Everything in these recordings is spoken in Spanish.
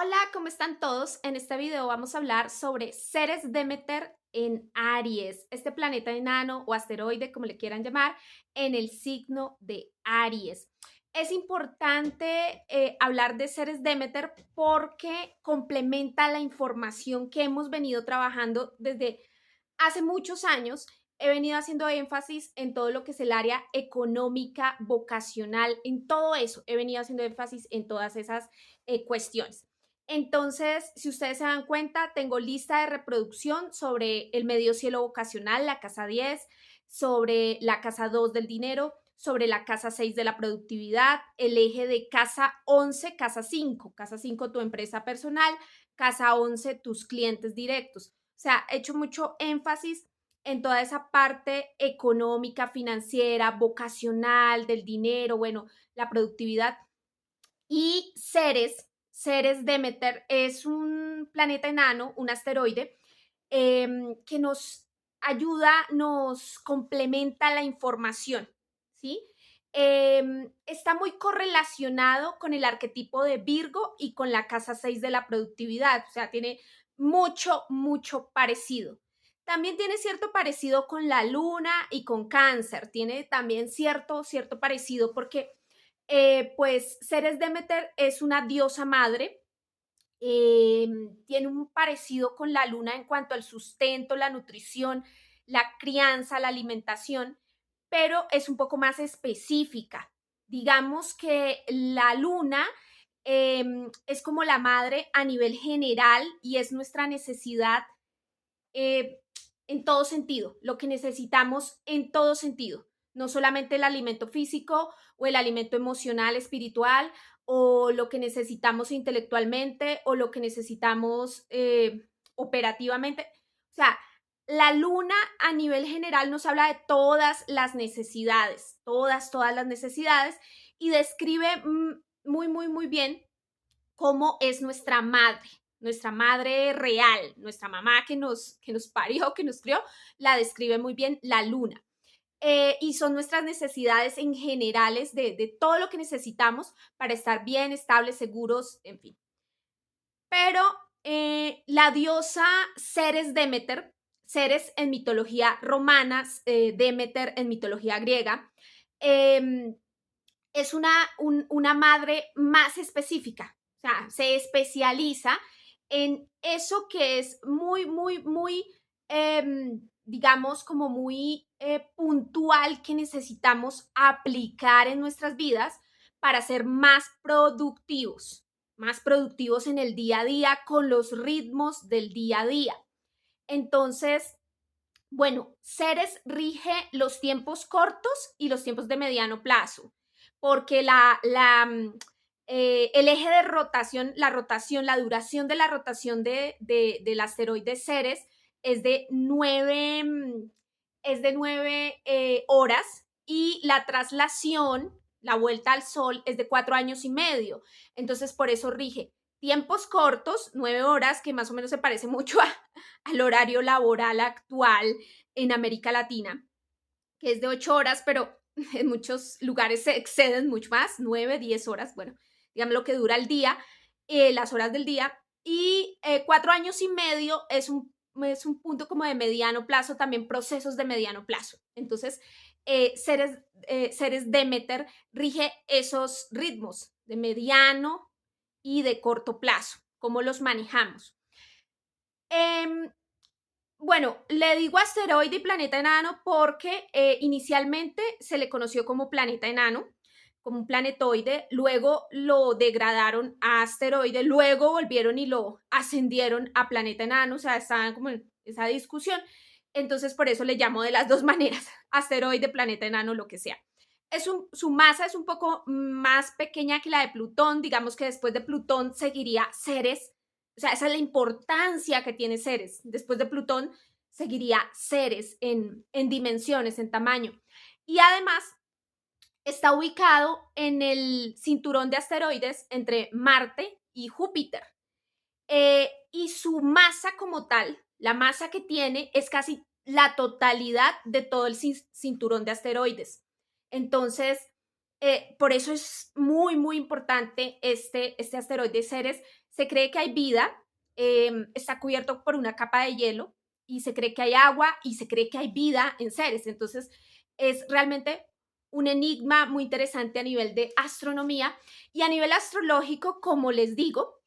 Hola, ¿cómo están todos? En este video vamos a hablar sobre Ceres Demeter en Aries, este planeta enano o asteroide, como le quieran llamar, en el signo de Aries. Es importante hablar de Ceres Demeter porque complementa la información que hemos venido trabajando desde hace muchos años. He venido haciendo énfasis en todo lo que es el área económica, vocacional, en todo eso. He venido haciendo énfasis en todas esas cuestiones. Entonces, si ustedes se dan cuenta, tengo lista de reproducción sobre el medio cielo vocacional, la casa 10, sobre la casa 2 del dinero, sobre la casa 6 de la productividad, el eje de casa 11, casa 5 tu empresa personal, casa 11 tus clientes directos. O sea, he hecho mucho énfasis en toda esa parte económica, financiera, vocacional, del dinero, bueno, la productividad. Y Ceres Demeter es un planeta enano, un asteroide, que nos ayuda, nos complementa la información, ¿sí? Está muy correlacionado con el arquetipo de Virgo y con la casa 6 de la productividad, o sea, tiene mucho parecido. También tiene cierto parecido con la luna y con cáncer, tiene también cierto parecido porque pues Ceres Demeter es una diosa madre, tiene un parecido con la luna en cuanto al sustento, la nutrición, la crianza, la alimentación, pero es un poco más específica. Digamos que la luna es como la madre a nivel general y es nuestra necesidad eh, en todo sentido, lo que necesitamos en todo sentido, no solamente el alimento físico o el alimento emocional, espiritual, o lo que necesitamos intelectualmente o lo que necesitamos operativamente. O sea, la luna a nivel general nos habla de todas las necesidades, todas las necesidades y describe muy bien cómo es nuestra madre real, nuestra mamá que nos parió, que nos crió, la describe muy bien la luna. Y son nuestras necesidades en generales de todo lo que necesitamos para estar bien, estables, seguros, en fin. Pero la diosa Ceres Demeter, Ceres en mitología romana, Demeter en mitología griega, eh, es una madre más específica, o sea, se especializa en eso que es muy, digamos, como muy puntual que necesitamos aplicar en nuestras vidas para ser más productivos en el día a día con los ritmos del día a día. Entonces, bueno, Ceres rige los tiempos cortos y los tiempos de mediano plazo, porque el eje de rotación, la duración de la rotación del asteroide Ceres es de 9 horas y la traslación, la vuelta al Sol, es de 4 años y medio. Entonces, por eso rige tiempos cortos, 9 horas, que más o menos se parece mucho al horario laboral actual en América Latina, que es de 8 horas, pero en muchos lugares se exceden mucho más, 9, 10 horas, bueno, digamos lo que dura el día, las horas del día, y 4 años y medio es un punto como de mediano plazo, también procesos de mediano plazo. Entonces, Ceres Demeter rige esos ritmos de mediano y de corto plazo, cómo los manejamos. Eh, bueno, le digo asteroide y planeta enano porque inicialmente se le conoció como planeta enano, como un planetoide, luego lo degradaron a asteroide, luego volvieron y lo ascendieron a planeta enano, o sea, estaban como en esa discusión. Entonces, por eso le llamo de las dos maneras, asteroide, planeta enano, lo que sea. Su masa es un poco más pequeña que la de Plutón, digamos que después de Plutón seguiría Ceres, o sea, esa es la importancia que tiene Ceres. Después de Plutón, seguiría Ceres en dimensiones, en tamaño. Y además, está ubicado en el cinturón de asteroides entre Marte y Júpiter. Y su masa como tal, la masa que tiene, es casi la totalidad de todo el cinturón de asteroides. Entonces, por eso es muy importante este asteroide Ceres. se cree que hay vida, está cubierto por una capa de hielo y se cree que hay agua y se cree que hay vida en Ceres. Entonces, es realmente un enigma muy interesante a nivel de astronomía y a nivel astrológico, como les digo,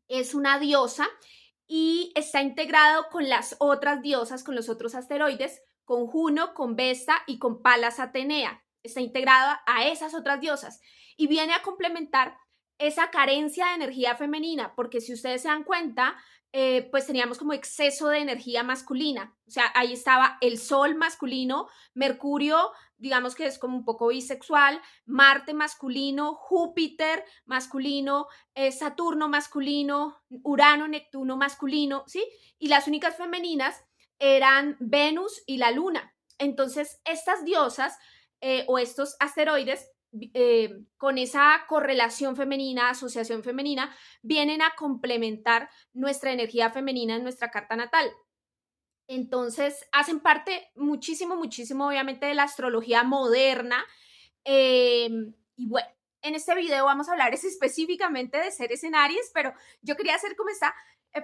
es una diosa y está integrado con las otras diosas, con los otros asteroides, con Juno, con Vesta y con Palas Atenea. Está integrada a esas otras diosas y viene a complementar esa carencia de energía femenina, porque si ustedes se dan cuenta, pues teníamos como exceso de energía masculina. O sea, ahí estaba el Sol masculino, Mercurio, digamos que es como un poco bisexual, Marte masculino, Júpiter masculino, Saturno masculino, Urano, Neptuno masculino, ¿sí? Y las únicas femeninas eran Venus y la Luna. Entonces, estas diosas o estos asteroides, con esa correlación femenina, asociación femenina, vienen a complementar nuestra energía femenina en nuestra carta natal. Entonces, hacen parte muchísimo, muchísimo, obviamente, de la astrología moderna. Y bueno, en este video vamos a hablar específicamente de Ceres en Aries, pero yo quería hacer como esta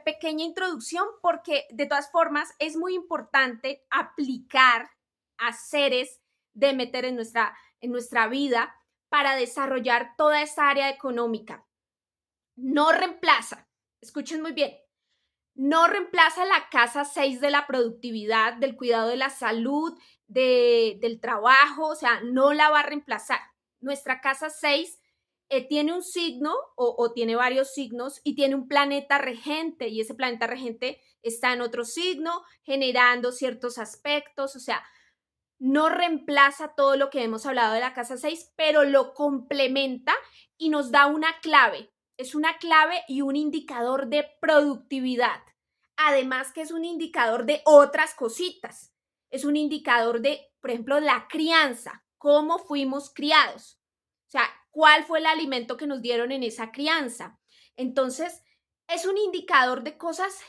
pequeña introducción porque de todas formas es muy importante aplicar a Ceres Demeter en nuestra vida para desarrollar toda esta área económica. No reemplaza, escuchen muy bien, no reemplaza la casa 6 de la productividad, del cuidado de la salud, del trabajo, o sea, no la va a reemplazar. Nuestra casa 6 tiene un signo o tiene varios signos y tiene un planeta regente y ese planeta regente está en otro signo generando ciertos aspectos, o sea, no reemplaza todo lo que hemos hablado de la casa 6, pero lo complementa y nos da una clave. Es una clave y un indicador de productividad. Además que es un indicador de otras cositas. Es un indicador de, por ejemplo, la crianza, cómo fuimos criados. O sea, cuál fue el alimento que nos dieron en esa crianza. Entonces, es un indicador de cosas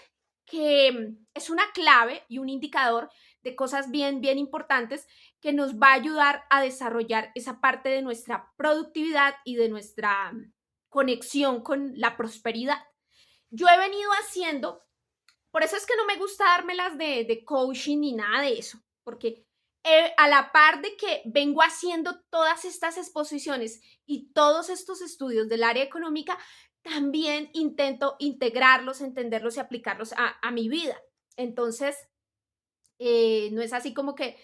que es una clave y un indicador de cosas bien, bien importantes que nos va a ayudar a desarrollar esa parte de nuestra productividad y de nuestra conexión con la prosperidad. Yo he venido haciendo, por eso es que no me gusta dármelas de coaching ni nada de eso, porque a la par de que vengo haciendo todas estas exposiciones y todos estos estudios del área económica, también intento integrarlos, entenderlos y aplicarlos a mi vida. Entonces, no es así como que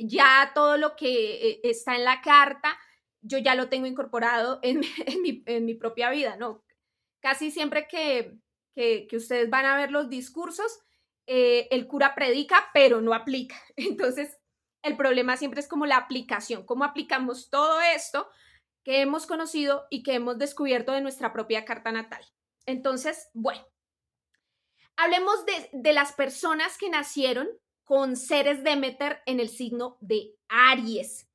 ya todo lo que está en la carta, yo ya lo tengo incorporado en mi propia vida, ¿no? Casi siempre que ustedes van a ver los discursos, el cura predica, pero no aplica. Entonces, el problema siempre es como la aplicación, cómo aplicamos todo esto que hemos conocido y que hemos descubierto de nuestra propia carta natal. Entonces, bueno, hablemos de las personas que nacieron con Ceres Demeter en el signo de Aries.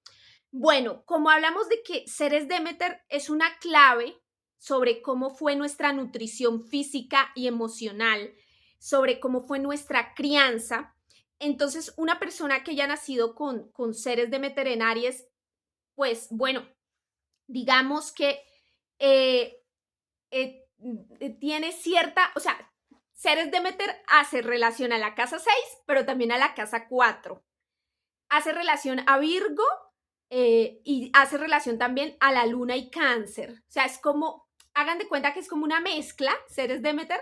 Bueno, como hablamos de que Ceres Demeter es una clave sobre cómo fue nuestra nutrición física y emocional, sobre cómo fue nuestra crianza, entonces una persona que haya nacido con Ceres Demeter en Aries, pues bueno, digamos que eh, tiene cierta, o sea, Ceres Demeter hace relación a la casa 6, pero también a la casa 4. Hace relación a Virgo y hace relación también a la luna y cáncer. O sea, es como, hagan de cuenta que es como una mezcla, Ceres Demeter,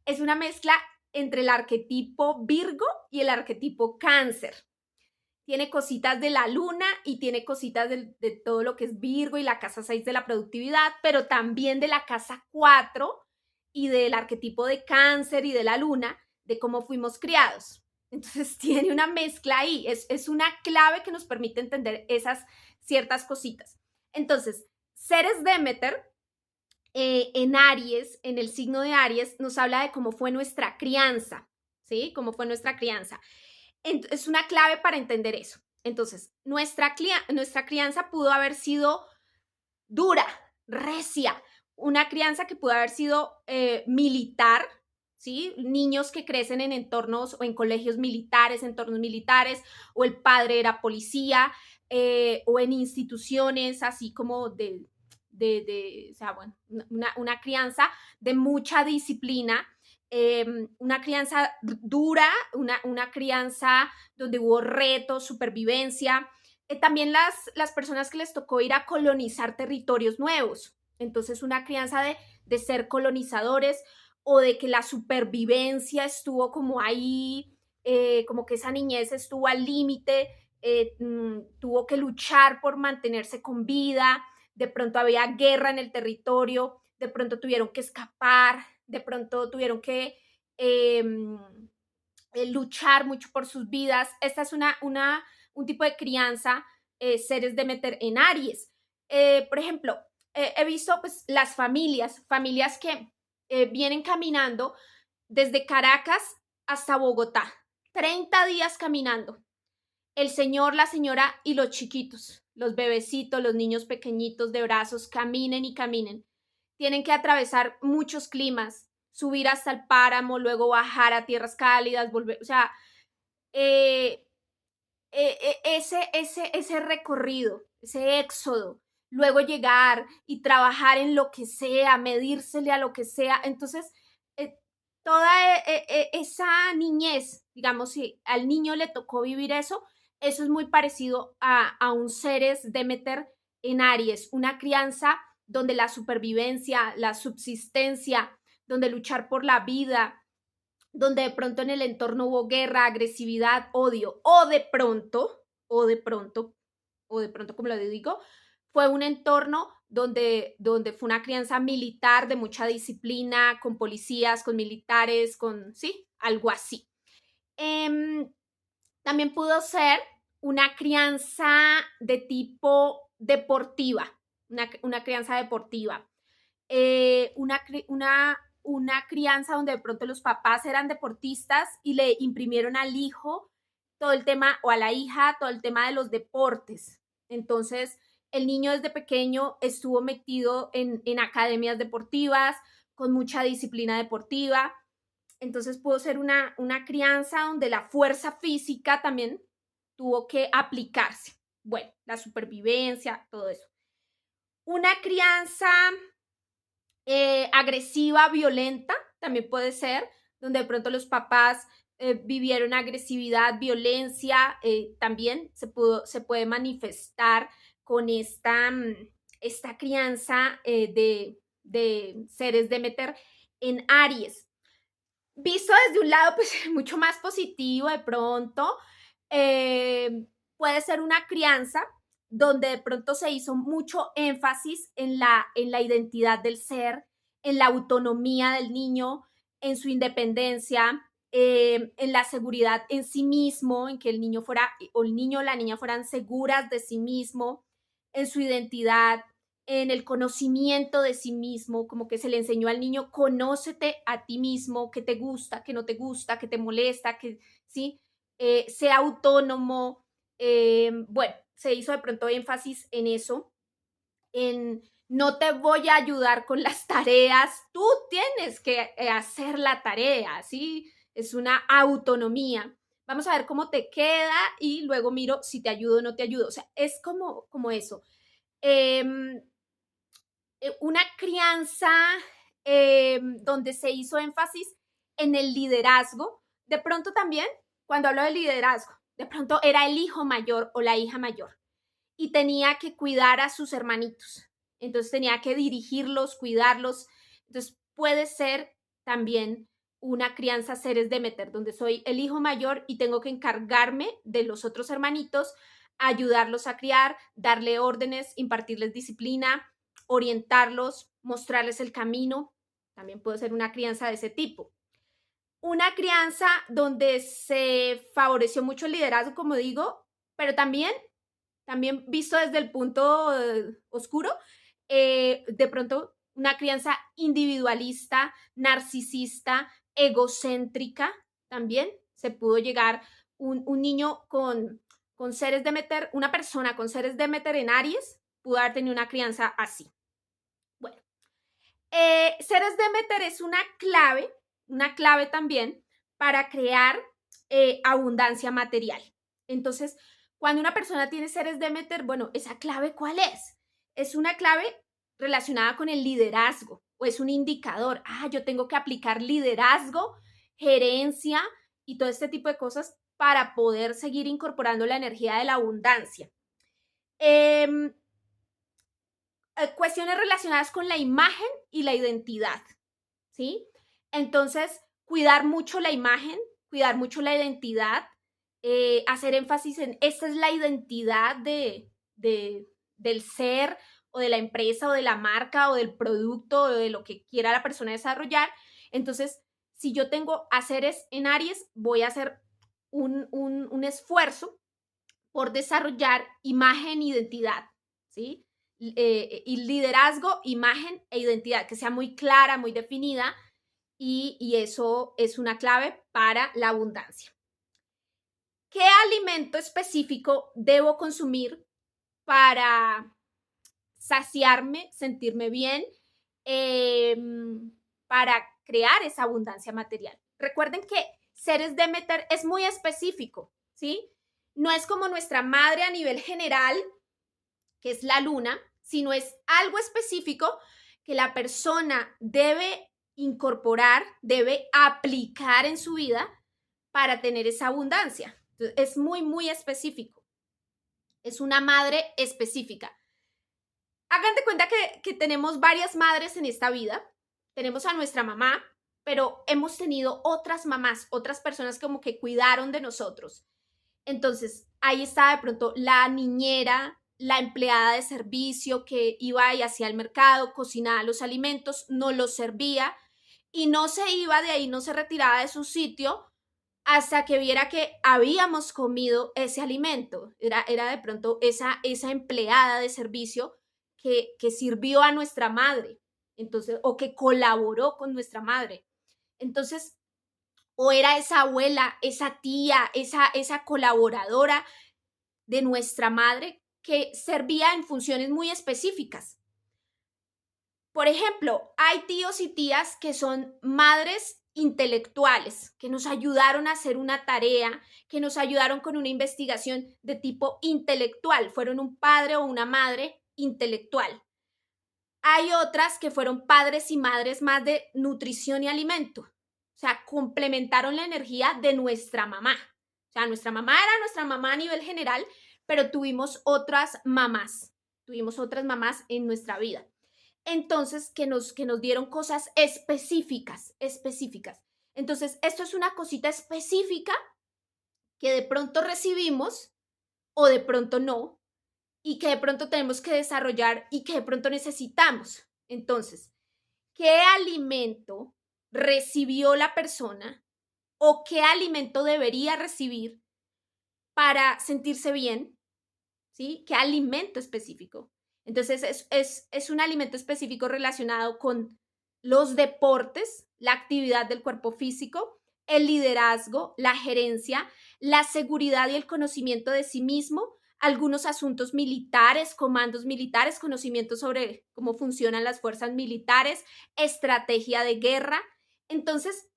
es una mezcla entre el arquetipo Virgo y el arquetipo cáncer. Tiene cositas de la luna y tiene cositas de todo lo que es Virgo y la casa 6 de la productividad, pero también de la casa 4 y del arquetipo de cáncer y de la luna, de cómo fuimos criados. Entonces tiene una mezcla ahí, es una clave que nos permite entender esas ciertas cositas. Entonces, Ceres Demeter en Aries, en el signo de Aries, nos habla de cómo fue nuestra crianza, ¿sí? Cómo fue nuestra crianza. Es una clave para entender eso. Entonces, nuestra crianza pudo haber sido dura, recia, una crianza que pudo haber sido militar, ¿sí? Niños que crecen en entornos o en colegios militares, entornos militares, o el padre era policía, o en instituciones así como o sea, bueno, una crianza de mucha disciplina, una crianza dura, una crianza donde hubo retos, supervivencia. También las personas que les tocó ir a colonizar territorios nuevos. Entonces, una crianza de ser colonizadores o de que la supervivencia estuvo como ahí, como que esa niñez estuvo al límite, tuvo que luchar por mantenerse con vida, de pronto había guerra en el territorio, de pronto tuvieron que escapar, de pronto tuvieron que eh, luchar mucho por sus vidas. Esta es un tipo de crianza, seres de meter en Aries. Por ejemplo, he visto pues las familias que vienen caminando desde Caracas hasta Bogotá, 30 días caminando. El señor, la señora y los chiquitos, los bebecitos, los niños pequeñitos de brazos, caminen y caminen. Tienen que atravesar muchos climas, subir hasta el páramo, luego bajar a tierras cálidas, volver, o sea, eh, ese recorrido, ese éxodo, luego llegar y trabajar en lo que sea, medírsele a lo que sea. Entonces, eh, toda esa niñez, digamos, si al niño le tocó vivir eso es muy parecido a un Ceres Demeter en Aries, una crianza donde la supervivencia, la subsistencia, donde luchar por la vida, donde de pronto en el entorno hubo guerra, agresividad, odio, o de pronto, como lo digo, fue un entorno donde fue una crianza militar de mucha disciplina, con policías, con militares, sí, algo así. También pudo ser una crianza de tipo deportiva, una crianza deportiva. Una crianza donde de pronto los papás eran deportistas y le imprimieron al hijo todo el tema, o a la hija, todo el tema de los deportes. Entonces, el niño desde pequeño estuvo metido en academias deportivas, con mucha disciplina deportiva. Entonces, pudo ser una crianza donde la fuerza física también tuvo que aplicarse. Bueno, la supervivencia, todo eso. Una crianza agresiva, violenta, también puede ser, donde de pronto los papás vivieron agresividad, violencia, también se puede manifestar con esta crianza de seres Demeter en Aries. Visto desde un lado, pues mucho más positivo de pronto, puede ser una crianza donde de pronto se hizo mucho énfasis en la identidad del ser, en la autonomía del niño, en su independencia, en la seguridad en sí mismo, en que el niño fuera, o el niño o la niña fueran seguras de sí mismo, en su identidad, en el conocimiento de sí mismo, como que se le enseñó al niño, conócete a ti mismo, qué te gusta, qué no te gusta, qué te molesta, ¿sí? Sea autónomo. Bueno, se hizo de pronto énfasis en eso, en no te voy a ayudar con las tareas, tú tienes que hacer la tarea, ¿sí? Es una autonomía. Vamos a ver cómo te queda y luego miro si te ayudo o no te ayudo. O sea, es como eso. Eh, una crianza donde se hizo énfasis en el liderazgo. De pronto también, cuando hablo de liderazgo, de pronto era el hijo mayor o la hija mayor y tenía que cuidar a sus hermanitos. Entonces tenía que dirigirlos, cuidarlos. Entonces puede ser también una crianza seres Demeter, donde soy el hijo mayor y tengo que encargarme de los otros hermanitos, ayudarlos a criar, darle órdenes, impartirles disciplina, orientarlos, mostrarles el camino. También puede ser una crianza de ese tipo. Una crianza donde se favoreció mucho el liderazgo, como digo, pero también visto desde el punto oscuro, de pronto una crianza individualista, narcisista, egocéntrica, también se pudo llegar un niño con seres Demeter, una persona con seres Demeter en Aries, pudo haber tenido una crianza así. Bueno, seres Demeter es una clave también para crear abundancia material. Entonces, cuando una persona tiene seres Demeter, bueno, esa clave, ¿cuál es? Es una clave relacionada con el liderazgo o es un indicador. Yo tengo que aplicar liderazgo, gerencia y todo este tipo de cosas para poder seguir incorporando la energía de la abundancia. Em, Cuestiones relacionadas con la imagen y la identidad, ¿sí? Entonces, cuidar mucho la imagen, cuidar mucho la identidad, hacer énfasis en esta es la identidad del ser o de la empresa o de la marca o del producto o de lo que quiera la persona desarrollar. Entonces, si yo tengo haceres en Aries, voy a hacer un esfuerzo por desarrollar imagen e identidad, ¿sí? Y liderazgo, imagen e identidad, que sea muy clara, muy definida, y eso es una clave para la abundancia. ¿Qué alimento específico debo consumir para saciarme, sentirme bien, eh, para crear esa abundancia material? Recuerden que Ceres Demeter es muy específico, ¿sí? No es como nuestra madre a nivel general, que es la luna, sino es algo específico que la persona debe incorporar, debe aplicar en su vida para tener esa abundancia. Entonces, es muy, muy específico. Es una madre específica. Hagan de cuenta que tenemos varias madres en esta vida. Tenemos a nuestra mamá, pero hemos tenido otras mamás, otras personas como que cuidaron de nosotros. Entonces, ahí está de pronto la niñera, la empleada de servicio que iba y hacía el mercado, cocinaba los alimentos, nos los servía y no se iba de ahí, no se retiraba de su sitio hasta que viera que habíamos comido ese alimento. Era de pronto esa empleada de servicio que sirvió a nuestra madre, entonces, o que colaboró con nuestra madre. Entonces, o era esa abuela, esa tía, esa colaboradora de nuestra madre que servía en funciones muy específicas. Por ejemplo, hay tíos y tías que son madres intelectuales, que nos ayudaron a hacer una tarea, que nos ayudaron con una investigación de tipo intelectual, fueron un padre o una madre intelectual. Hay otras que fueron padres y madres más de nutrición y alimento, o sea, complementaron la energía de nuestra mamá. O sea, nuestra mamá era nuestra mamá a nivel general, pero tuvimos otras mamás en nuestra vida. Entonces, que nos dieron cosas específicas. Entonces, esto es una cosita específica que de pronto recibimos o de pronto no, y que de pronto tenemos que desarrollar y que de pronto necesitamos. Entonces, ¿qué alimento recibió la persona o qué alimento debería recibir para sentirse bien? ¿Sí? ¿Qué alimento específico? Entonces, es un alimento específico relacionado con los deportes, la actividad del cuerpo físico, el liderazgo, la gerencia, la seguridad y el conocimiento de sí mismo, algunos asuntos militares, comandos militares, conocimiento sobre cómo funcionan las fuerzas militares, estrategia de guerra. Entonces,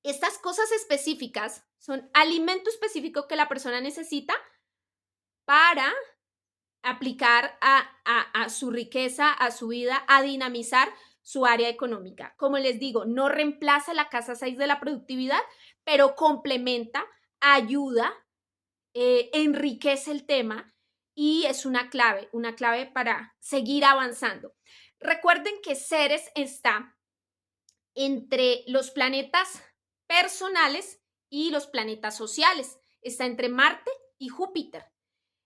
estas cosas específicas son alimento específico que la persona necesita para aplicar a su riqueza, a su vida, a dinamizar su área económica. Como les digo, no reemplaza la casa 6 de la productividad, pero complementa, ayuda, enriquece el tema y es una clave para seguir avanzando. Recuerden que Ceres está entre los planetas personales y los planetas sociales. Está entre Marte y Júpiter.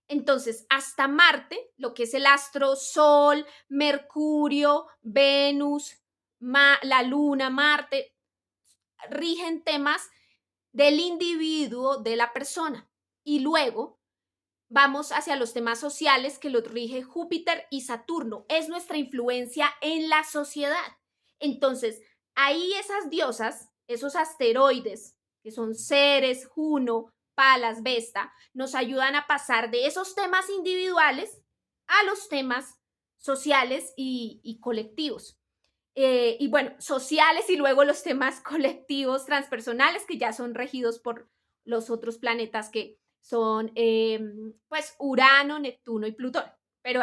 Entonces, hasta Marte, lo que es el astro Sol, Mercurio, Venus, la Luna, Marte, rigen temas del individuo, de la persona. Y luego vamos hacia los temas sociales que los rige Júpiter y Saturno. Es nuestra influencia en la sociedad. Entonces, ahí esas diosas, esos asteroides, que son Ceres, Juno, Palas, Vesta, nos ayudan a pasar de esos temas individuales a los temas sociales y colectivos. Y bueno, sociales y luego los temas colectivos transpersonales que ya son regidos por los otros planetas que son pues Urano, Neptuno y Plutón. Pero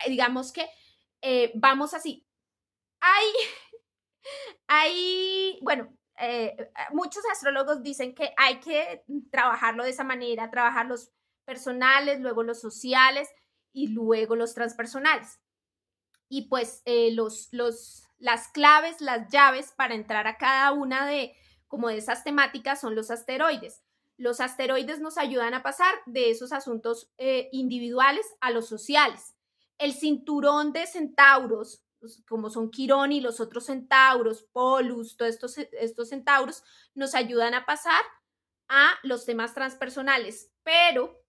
digamos que vamos así. Hay, bueno, muchos astrólogos dicen que hay que trabajarlo de esa manera, trabajar los personales, luego los sociales y luego los transpersonales. Y pues las claves, las llaves para entrar a cada una como de esas temáticas son los asteroides. Los asteroides nos ayudan a pasar de esos asuntos individuales a los sociales. El cinturón de centauros, pues, como son Quirón y los otros centauros, Polus, todos estos centauros, nos ayudan a pasar a los temas transpersonales. Pero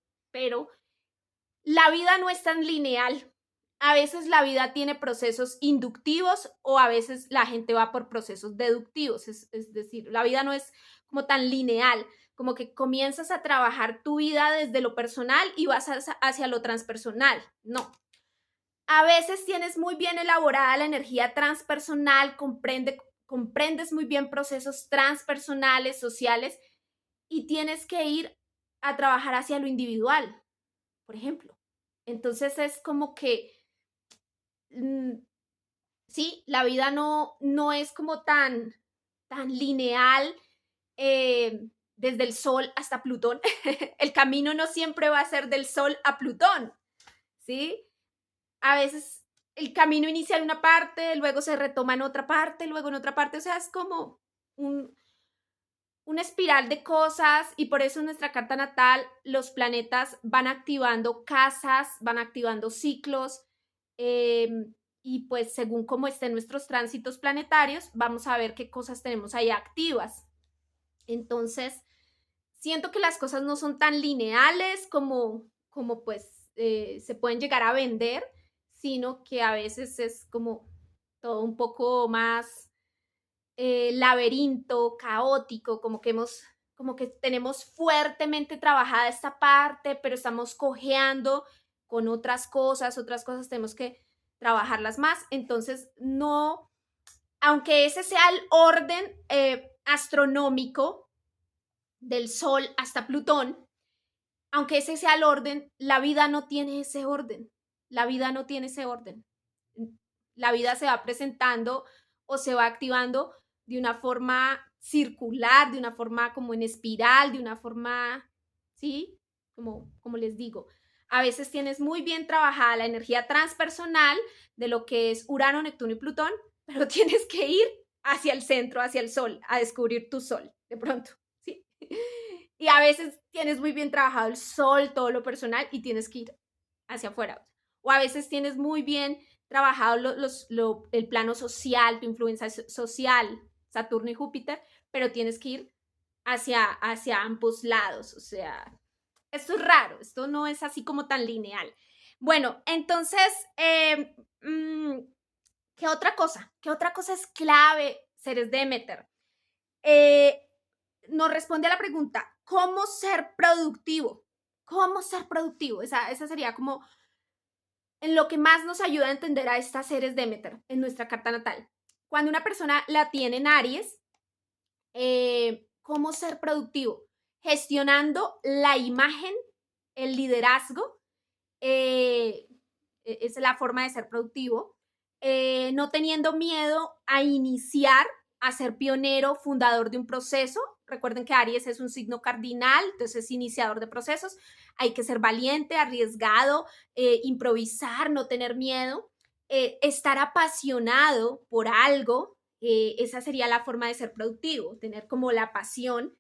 la vida no es tan lineal. A veces la vida tiene procesos inductivos o a veces la gente va por procesos deductivos. Es decir, la vida no es como tan lineal, como que comienzas a trabajar tu vida desde lo personal y vas hacia lo transpersonal. No. A veces tienes muy bien elaborada la energía transpersonal, comprendes muy bien procesos transpersonales, sociales, y tienes que ir a trabajar hacia lo individual, por ejemplo. Entonces es como que sí, la vida no es como tan lineal desde el Sol hasta Plutón. El camino no siempre va a ser del Sol a Plutón, ¿sí? A veces el camino inicia en una parte, luego se retoma en otra parte, luego en otra parte, o sea, es como una espiral de cosas y por eso en nuestra carta natal los planetas van activando casas, van activando ciclos, y pues según cómo estén nuestros tránsitos planetarios, vamos a ver qué cosas tenemos ahí activas. Entonces, siento que las cosas no son tan lineales como pues se pueden llegar a vender, sino que a veces es como todo un poco más laberinto, caótico, como que tenemos fuertemente trabajada esta parte, pero estamos cojeando con otras cosas tenemos que trabajarlas más. Entonces, no, aunque ese sea el orden astronómico del Sol hasta Plutón, aunque ese sea el orden, la vida no tiene ese orden. La vida no tiene ese orden. La vida se va presentando o se va activando de una forma circular, de una forma como en espiral, de una forma, ¿sí? Como les digo, a veces tienes muy bien trabajada la energía transpersonal de lo que es Urano, Neptuno y Plutón, pero tienes que ir hacia el centro, hacia el Sol, a descubrir tu Sol, de pronto, ¿sí? Y a veces tienes muy bien trabajado el Sol, todo lo personal, y tienes que ir hacia afuera. O a veces tienes muy bien trabajado el plano social, tu influencia social, Saturno y Júpiter, pero tienes que ir hacia ambos lados. O sea, esto es raro, esto no es así como tan lineal. Bueno, entonces, ¿qué otra cosa? ¿Qué otra cosa es clave, seres Demeter? Nos responde a la pregunta, ¿cómo ser productivo? ¿Cómo ser productivo? Esa sería como en lo que más nos ayuda a entender a estas seres Demeter en nuestra carta natal. Cuando una persona la tiene en Aries, ¿cómo ser productivo? Gestionando la imagen, el liderazgo, es la forma de ser productivo, no teniendo miedo a iniciar, a ser pionero, fundador de un proceso. Recuerden que Aries es un signo cardinal, entonces es iniciador de procesos. Hay que ser valiente, arriesgado, improvisar, no tener miedo, estar apasionado por algo. Esa sería la forma de ser productivo, tener como la pasión.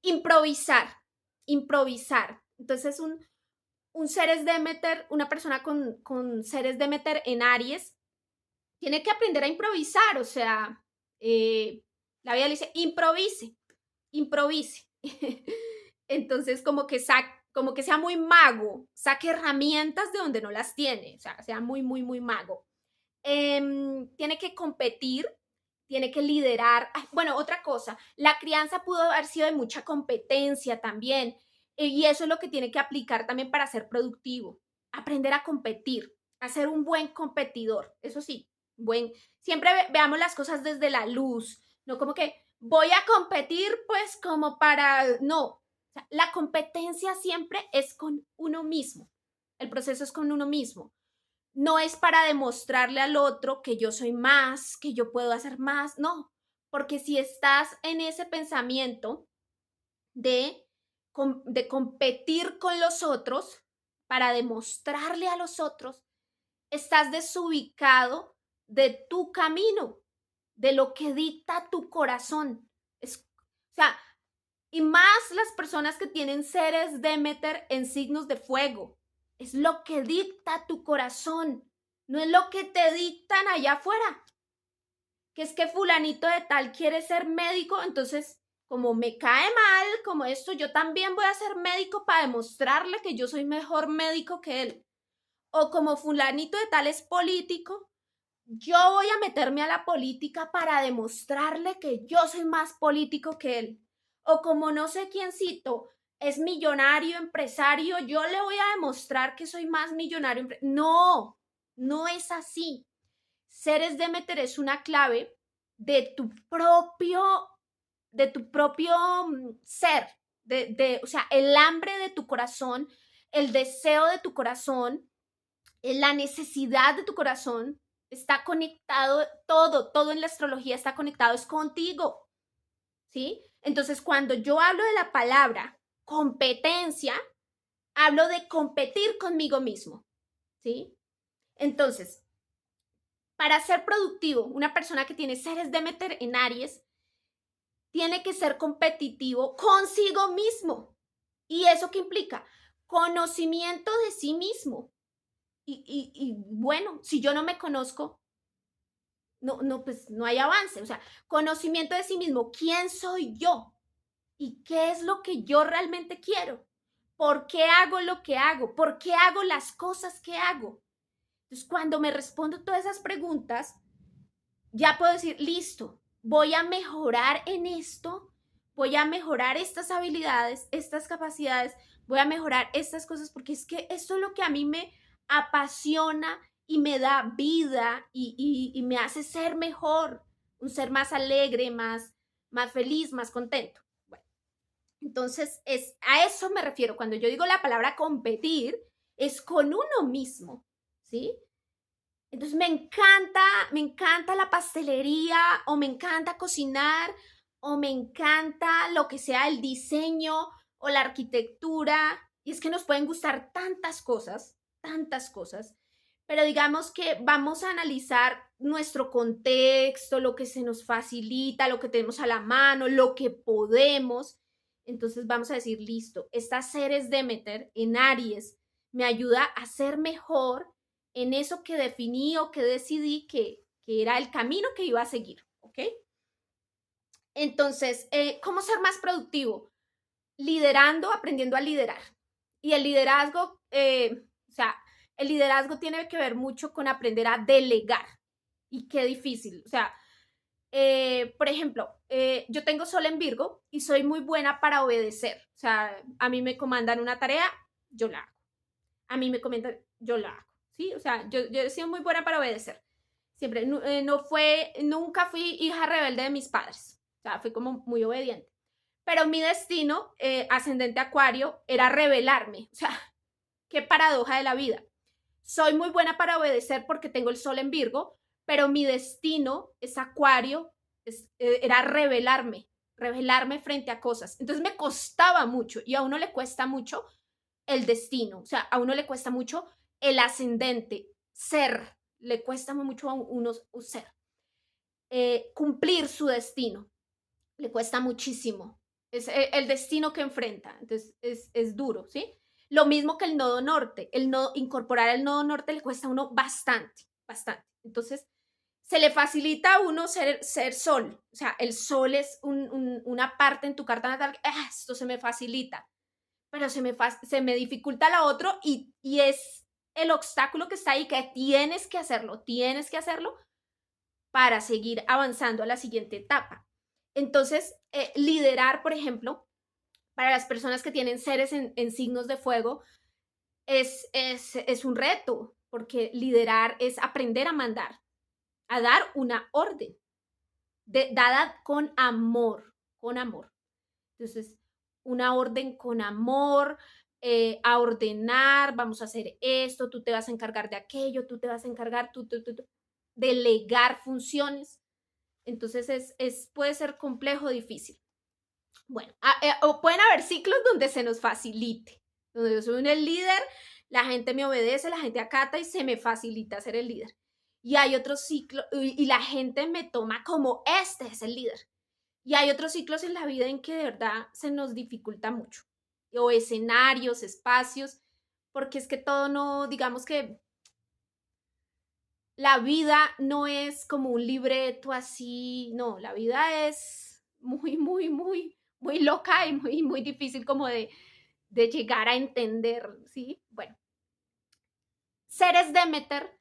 Improvisar. Entonces, un Ceres Demeter, una persona con Ceres Demeter en Aries, tiene que aprender a improvisar, o sea, la vida le dice, improvise. Entonces, como que sea muy mago, saque herramientas de donde no las tiene, o sea muy, muy, muy mago. Tiene que competir, tiene que liderar. Ay, bueno, otra cosa, la crianza pudo haber sido de mucha competencia también, y eso es lo que tiene que aplicar también para ser productivo, aprender a competir, a ser un buen competidor, eso sí, siempre veamos las cosas desde la luz, no como que voy a competir pues como no, o sea, la competencia siempre es con uno mismo, el proceso es con uno mismo. no es para demostrarle al otro que yo soy más, que yo puedo hacer más, no, porque si estás en ese pensamiento de, de competir con los otros para demostrarle a los otros, estás desubicado de tu camino, de lo que dicta tu corazón. O sea, y más las personas que tienen Ceres Demeter en signos de fuego. Es lo que dicta tu corazón, no es lo que te dictan allá afuera. Que es que fulanito de tal quiere ser médico, entonces como me cae mal, como esto, yo también voy a ser médico para demostrarle que yo soy mejor médico que él. O como fulanito de tal es político, yo voy a meterme a la política para demostrarle que yo soy más político que él. O como no sé quiéncito es millonario, empresario, yo le voy a demostrar que soy más millonario. No, no es así. Ceres Demeter es una clave de tu propio ser, o sea, el hambre de tu corazón, el deseo de tu corazón, la necesidad de tu corazón está conectado, todo en la astrología está conectado, es contigo, ¿sí? Entonces, cuando yo hablo de la palabra competencia, hablo de competir conmigo mismo, ¿sí? Entonces, para ser productivo, una persona que tiene Ceres Demeter en Aries tiene que ser competitivo consigo mismo. ¿Y eso qué implica? Conocimiento de sí mismo. Y bueno, si yo no me conozco, pues no hay avance. O sea, conocimiento de sí mismo. ¿Quién soy yo? ¿Y qué es lo que yo realmente quiero? ¿Por qué hago lo que hago? ¿Por qué hago las cosas que hago? Entonces, cuando me respondo todas esas preguntas, ya puedo decir, listo, voy a mejorar en esto, voy a mejorar estas habilidades, estas capacidades, voy a mejorar estas cosas, porque es que esto es lo que a mí me apasiona y me da vida y me hace ser mejor, un ser más alegre, más feliz, más contento. Bueno, entonces a eso me refiero. Cuando yo digo la palabra competir, es con uno mismo, ¿sí? Entonces me encanta la pastelería o me encanta cocinar o me encanta lo que sea el diseño o la arquitectura. Y es que nos pueden gustar tantas cosas, pero digamos que vamos a analizar nuestro contexto, lo que se nos facilita, lo que tenemos a la mano, lo que podemos. Entonces vamos a decir, listo, esta Ceres Demeter en Aries me ayuda a ser mejor en eso que definí o que decidí que era el camino que iba a seguir, ¿ok? Entonces, ¿cómo ser más productivo? Liderando, aprendiendo a liderar. Y el liderazgo, o sea, el liderazgo tiene que ver mucho con aprender a delegar. Y qué difícil. O sea, por ejemplo, yo tengo Sol en Virgo y soy muy buena para obedecer. O sea, a mí me comandan una tarea, yo la hago. A mí me comentan, yo la hago. ¿Sí? O sea, yo he sido muy buena para obedecer. Siempre, nunca fui hija rebelde de mis padres. O sea, fui como muy obediente. Pero mi destino, ascendente Acuario, era rebelarme. O sea, qué paradoja de la vida. Soy muy buena para obedecer porque tengo el Sol en Virgo, pero mi destino es Acuario, era rebelarme frente a cosas. Entonces me costaba mucho y a uno le cuesta mucho el destino, o sea, a uno le cuesta mucho el ascendente, ser, le cuesta mucho a uno ser, cumplir su destino, le cuesta muchísimo, es el destino que enfrenta, entonces es duro, ¿sí? Lo mismo que el nodo norte, incorporar el nodo norte le cuesta a uno bastante, entonces se le facilita a uno ser sol, o sea, el sol es una parte en tu carta natal, esto se me facilita, pero se me dificulta la otro y es el obstáculo que está ahí, que tienes que hacerlo para seguir avanzando a la siguiente etapa. Entonces, liderar, por ejemplo, para las personas que tienen seres en signos de fuego, es un reto, porque liderar es aprender a mandar, a dar una orden, dada con amor, con amor. Entonces, una orden con amor, a ordenar, vamos a hacer esto, tú te vas a encargar de aquello, tú te vas a encargar, delegar funciones. Entonces puede ser complejo, difícil. Bueno, o pueden haber ciclos donde se nos facilite, donde yo soy el líder, la gente me obedece, la gente acata y se me facilita ser el líder. Y hay otros ciclos, y la gente me toma como este es el líder. Y hay otros ciclos en la vida en que de verdad se nos dificulta mucho. O escenarios, espacios, porque es que todo no, digamos que la vida no es como un libreto así, no, la vida es muy loca y muy difícil como de llegar a entender, ¿sí? Bueno, Ceres Demeter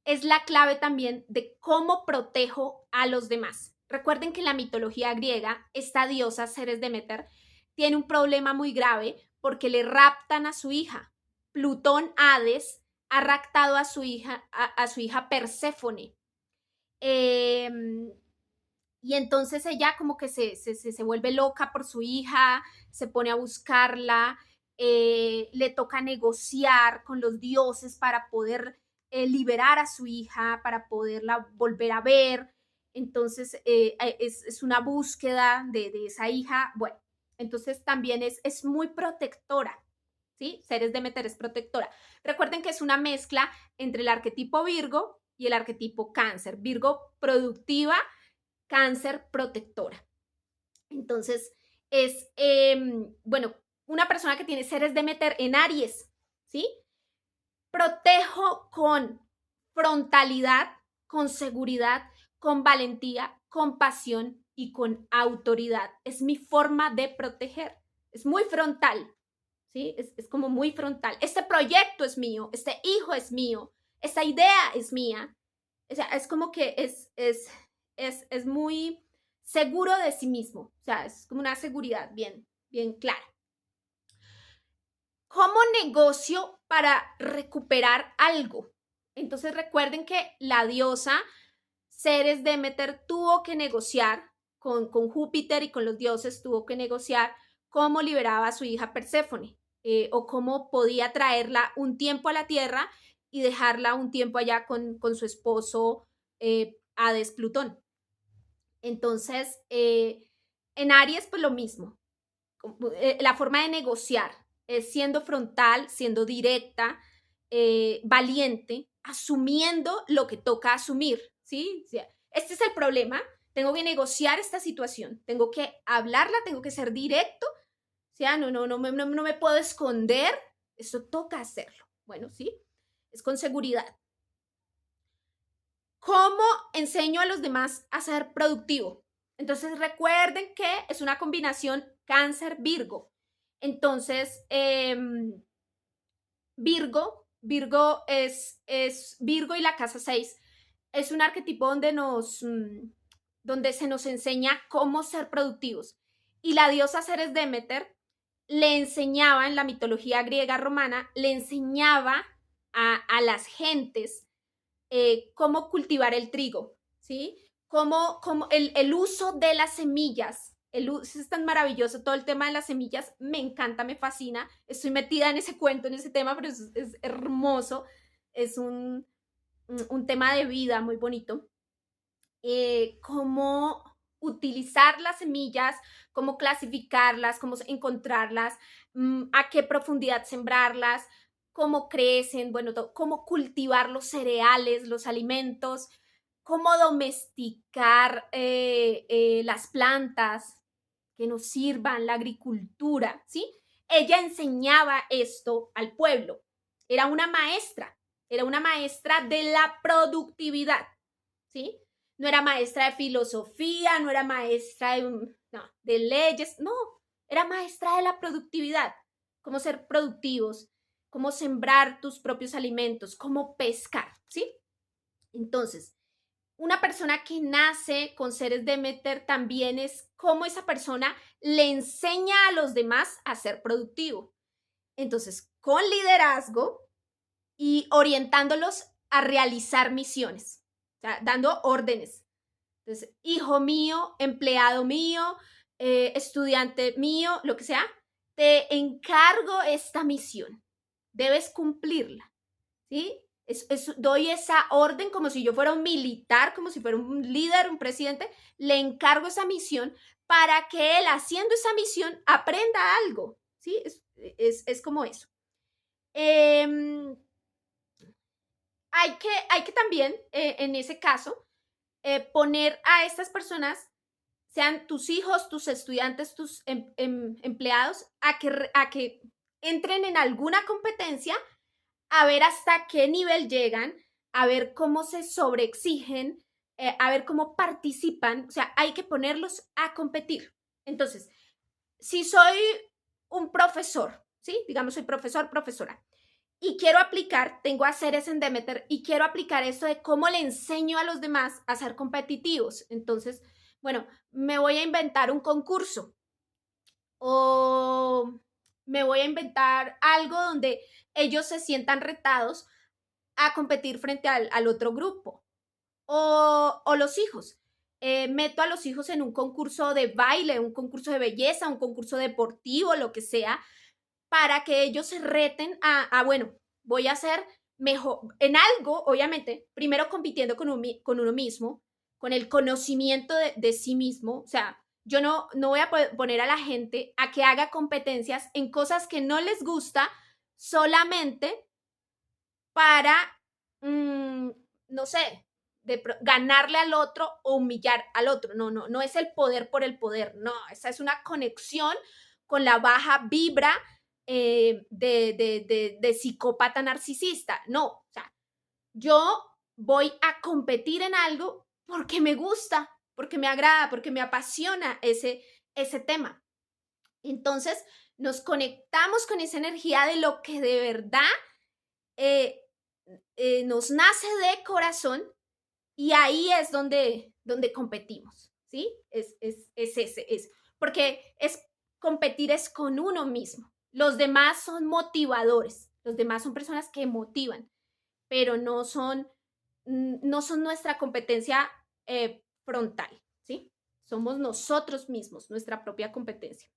es la clave también de cómo protejo a los demás. Recuerden que en la mitología griega, esta diosa Ceres Demeter tiene un problema muy grave porque le raptan a su hija. Plutón Hades ha raptado a su hija Perséfone. Y entonces ella como que se vuelve loca por su hija, se pone a buscarla, le toca negociar con los dioses para poder liberar a su hija, para poderla volver a ver. Entonces es una búsqueda de esa hija. Bueno, entonces también es muy protectora, ¿sí? Ceres Demeter es protectora. Recuerden que es una mezcla entre el arquetipo Virgo y el arquetipo Cáncer. Virgo productiva, Cáncer protectora. Entonces, bueno, una persona que tiene Ceres Demeter en Aries, ¿sí? Protejo con frontalidad, con seguridad, con valentía, con pasión y con autoridad. Es mi forma de proteger. Es muy frontal, ¿sí? Es como muy frontal. Este proyecto es mío, este hijo es mío, esta idea es mía. O sea, es como que es muy seguro de sí mismo. O sea, es como una seguridad bien clara. ¿Cómo negocio para recuperar algo? Entonces recuerden que la diosa Ceres Demeter tuvo que negociar con Júpiter y con los dioses, tuvo que negociar cómo liberaba a su hija Perséfone, o cómo podía traerla un tiempo a la Tierra y dejarla un tiempo allá con su esposo Hades Plutón. Entonces, en Aries, pues lo mismo. La forma de negociar es siendo frontal, siendo directa, valiente, asumiendo lo que toca asumir, ¿sí? O sea, este es el problema, tengo que negociar esta situación, tengo que hablarla, tengo que ser directo, o sea, no me puedo esconder, eso toca hacerlo. Bueno, ¿sí? Es con seguridad. ¿Cómo enseño a los demás a ser productivo? Entonces recuerden que es una combinación Cáncer-Virgo. Entonces, Virgo es Virgo y la casa 6. Es un arquetipo donde se nos enseña cómo ser productivos. Y la diosa Ceres Demeter le enseñaba en la mitología griega romana, le enseñaba a las gentes cómo cultivar el trigo, ¿sí? Cómo el uso de las semillas. Es tan maravilloso todo el tema de las semillas, me encanta, me fascina, estoy metida en ese cuento, en ese tema, pero es hermoso, es un tema de vida muy bonito. Cómo utilizar las semillas, cómo clasificarlas, cómo encontrarlas, a qué profundidad sembrarlas, cómo crecen, bueno, cómo cultivar los cereales, los alimentos, cómo domesticar las plantas que nos sirvan, la agricultura, ¿sí? Ella enseñaba esto al pueblo. Era una maestra de la productividad, ¿sí? No era maestra de filosofía, no era maestra de leyes, no, era maestra de la productividad, cómo ser productivos, cómo sembrar tus propios alimentos, cómo pescar, ¿sí? Entonces, una persona que nace con Ceres Demeter también es cómo esa persona le enseña a los demás a ser productivo. Entonces, con liderazgo y orientándolos a realizar misiones, o sea, dando órdenes. Entonces, hijo mío, empleado mío, estudiante mío, lo que sea, te encargo esta misión, debes cumplirla, ¿sí? Doy esa orden como si yo fuera un militar, como si fuera un líder, un presidente, le encargo esa misión para que él, haciendo esa misión, aprenda algo, ¿sí? Es como eso. Eh, hay que también, en ese caso, poner a estas personas, sean tus hijos, tus estudiantes, tus empleados, a que entren en alguna competencia, a ver hasta qué nivel llegan, a ver cómo se sobreexigen, a ver cómo participan. O sea, hay que ponerlos a competir. Entonces, si soy un profesor, ¿sí? Digamos, soy profesor, profesora, y quiero aplicar, tengo a Ceres en Demeter y quiero aplicar esto de cómo le enseño a los demás a ser competitivos. Entonces, bueno, me voy a inventar un concurso o me voy a inventar algo donde ellos se sientan retados a competir frente al otro grupo. O los hijos. Meto a los hijos en un concurso de baile, un concurso de belleza, un concurso deportivo, lo que sea, para que ellos se reten bueno, voy a ser mejor en algo, obviamente, primero compitiendo con uno mismo, con el conocimiento de sí mismo. O sea, yo no voy a poner a la gente a que haga competencias en cosas que no les gusta solamente para, no sé, ganarle al otro o humillar al otro. No es el poder por el poder, no, esa es una conexión con la baja vibra de psicópata narcisista. No, o sea, yo voy a competir en algo porque me gusta, porque me agrada, porque me apasiona ese tema. Entonces, nos conectamos con esa energía de lo que de verdad eh, nos nace de corazón, y ahí es donde competimos, ¿sí? Es porque competir es con uno mismo. Los demás son motivadores, los demás son personas que motivan, pero no son nuestra competencia frontal, ¿sí? Somos nosotros mismos, nuestra propia competencia.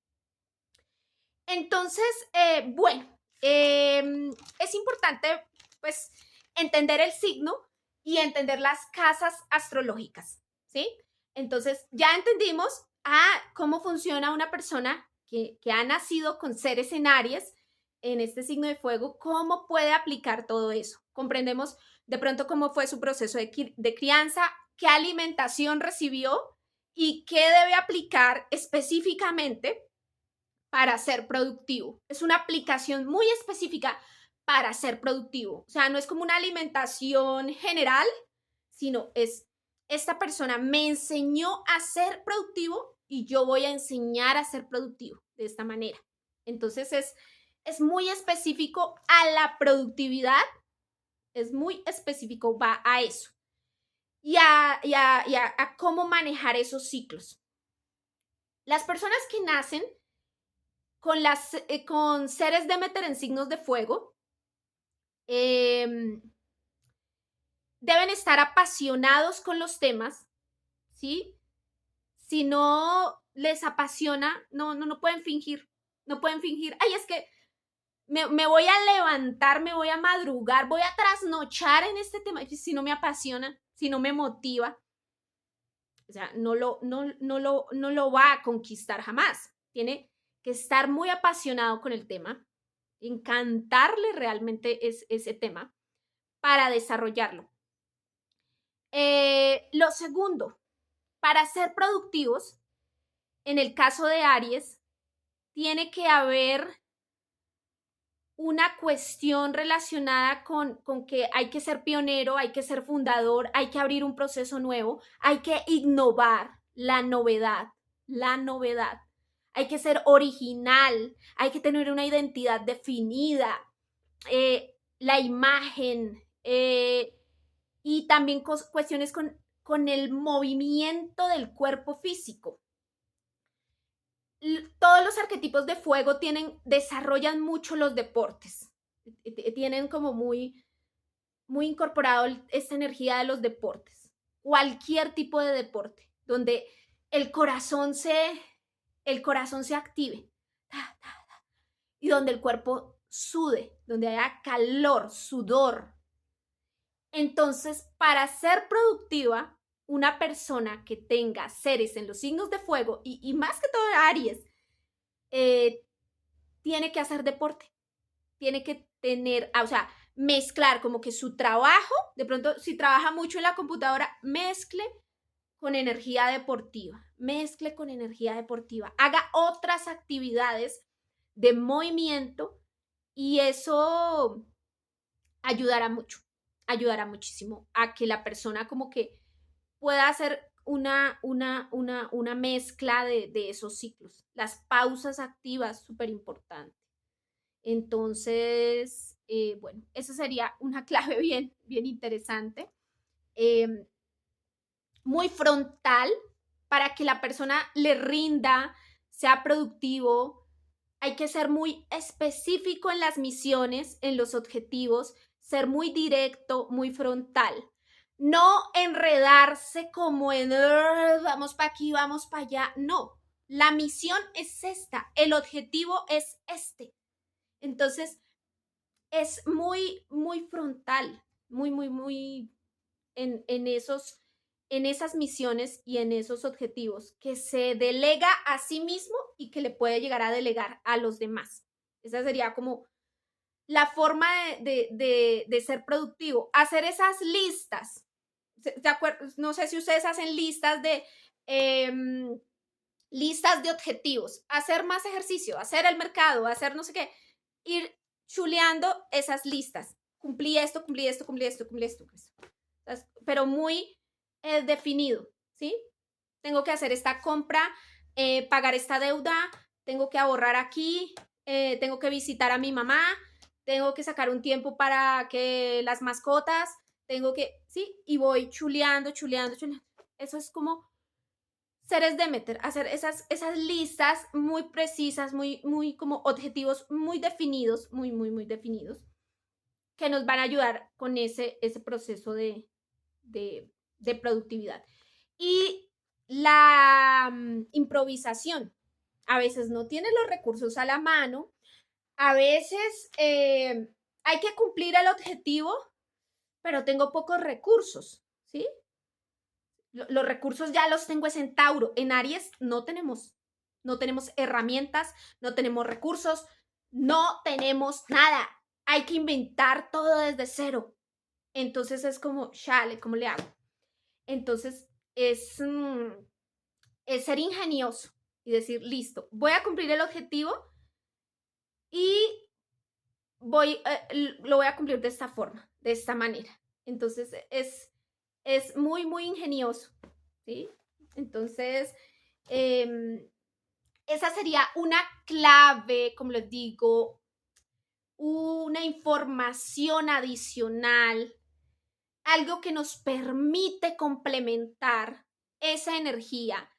Entonces, bueno, es importante, pues, entender el signo y entender las casas astrológicas, ¿sí? Entonces, ya entendimos cómo funciona una persona que ha nacido con Ceres en Aries, en este signo de fuego, cómo puede aplicar todo eso. Comprendemos de pronto cómo fue su proceso de crianza, qué alimentación recibió y qué debe aplicar específicamente para ser productivo. Es una aplicación muy específica para ser productivo. O sea, no es como una alimentación general, sino esta persona me enseñó a ser productivo y yo voy a enseñar a ser productivo de esta manera. Entonces es muy específico a la productividad, es muy específico, va a eso. Y a cómo manejar esos ciclos. Las personas que nacen con Ceres Demeter en signos de fuego, deben estar apasionados con los temas, ¿sí? Si no les apasiona, no pueden fingir, no pueden fingir, ay, es que me voy a levantar, me voy a madrugar, voy a trasnochar en este tema, si no me apasiona, si no me motiva, o sea, no lo va a conquistar jamás. Tiene que estar muy apasionado con el tema, encantarle realmente ese tema para desarrollarlo. Lo segundo, para ser productivos, en el caso de Aries, tiene que haber una cuestión relacionada con que hay que ser pionero, hay que ser fundador, hay que abrir un proceso nuevo, hay que innovar la novedad, hay que ser original, hay que tener una identidad definida, la imagen, y también cuestiones con el movimiento del cuerpo físico. Todos los arquetipos de fuego desarrollan mucho los deportes. Tienen como muy incorporado esta energía de los deportes. Cualquier tipo de deporte, donde el corazón se active. y donde el cuerpo sude, donde haya calor, sudor. Entonces, para ser productiva, una persona que tenga seres en los signos de fuego y más que todo Aries, eh, tiene que hacer deporte, tiene que tener, o sea, mezclar como que su trabajo, de pronto si trabaja mucho en la computadora, mezcle con energía deportiva, mezcle con energía deportiva, haga otras actividades de movimiento y eso ayudará muchísimo a que la persona como que pueda hacer una mezcla de esos ciclos. Las pausas activas, súper importante. Entonces, bueno, eso sería una clave bien interesante. Eh, Muy frontal para que la persona le rinda, sea productivo. Hay que ser muy específico en las misiones, en los objetivos, ser muy directo, muy frontal. No enredarse como en vamos para aquí, vamos para allá. No, la misión es esta, el objetivo es este. Entonces, es muy frontal, muy en esas misiones y en esos objetivos, que se delega a sí mismo y que le puede llegar a delegar a los demás. Esa sería como la forma de ser productivo. Hacer esas listas. No sé si ustedes hacen eh, listas de objetivos. Hacer más ejercicio, hacer el mercado, hacer no sé qué. Ir chuleando esas listas. Cumplí esto, cumplí esto, cumplí esto, cumplí esto. Cumplí esto. Pero muy definido, ¿sí? Tengo que hacer esta compra, pagar esta deuda, tengo que ahorrar aquí, tengo que visitar a mi mamá, tengo que sacar un tiempo para que las mascotas, tengo que, ¿sí? Y voy chuleando. Eso es como seres Demeter, hacer esas listas muy precisas, muy como objetivos muy definidos, muy definidos, que nos van a ayudar con ese proceso de, de productividad. Y la improvisación. A veces no tienes los recursos a la mano, a veces hay que cumplir el objetivo, pero tengo pocos recursos, ¿sí? Los recursos ya los tengo es en Tauro. En Aries no tenemos herramientas, no tenemos recursos, no tenemos nada. Hay que inventar todo desde cero. Entonces es como, chale, ¿cómo le hago? Entonces es ser ingenioso y decir, listo, voy a cumplir el objetivo y lo voy a cumplir de esta forma, de esta manera. Entonces es muy ingenioso, ¿sí? Entonces, esa sería una clave, como les digo, una información adicional, algo que nos permite complementar esa energía,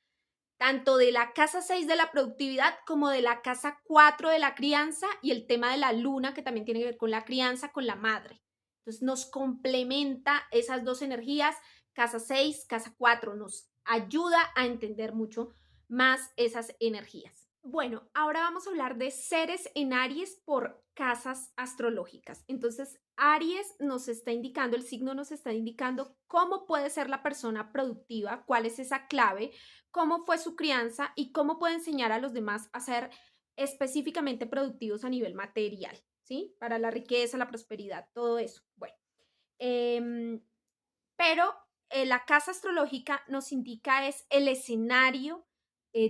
tanto de la casa 6 de la productividad como de la casa 4 de la crianza y el tema de la luna, que también tiene que ver con la crianza, con la madre. Entonces nos complementa esas dos energías, casa 6, casa 4, nos ayuda a entender mucho más esas energías. Bueno, ahora vamos a hablar de seres en Aries por casas astrológicas. Entonces, Aries nos está indicando, el signo nos está indicando cómo puede ser la persona productiva, cuál es esa clave, cómo fue su crianza y cómo puede enseñar a los demás a ser específicamente productivos a nivel material, ¿sí? Para la riqueza, la prosperidad, todo eso. Bueno, eh, pero la casa astrológica nos indica es el escenario